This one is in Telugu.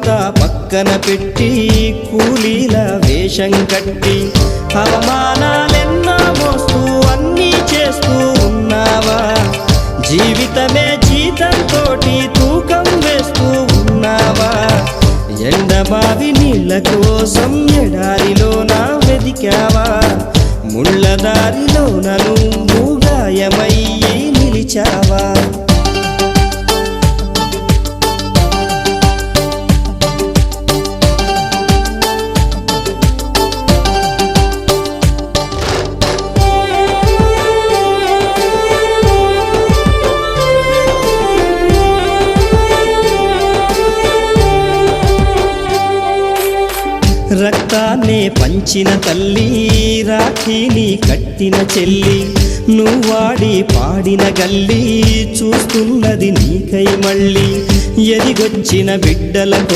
అంతా పక్కన పెట్టి కూలీల వేషం కట్టి అవమానాలెన్నో మోస్తూ అన్నీ చేస్తూ ఉన్నావా? జీవితమే జీతంతోటి తూకం వేస్తూ ఉన్నావా? ఎండమావి నీళ్ళ కోసం ఎడారిలోన వెదికావా? ముళ్ళ దారిలోన నువ్వు గాయమయ్యి నిలిచావా? రక్తాన్నే పంచిన తల్లి, రాఖీని కట్టిన చెల్లి, నువ్వాడి పాడిన గల్లి చూస్తున్నది నీకై మళ్ళీ. ఎదిగొచ్చిన బిడ్డల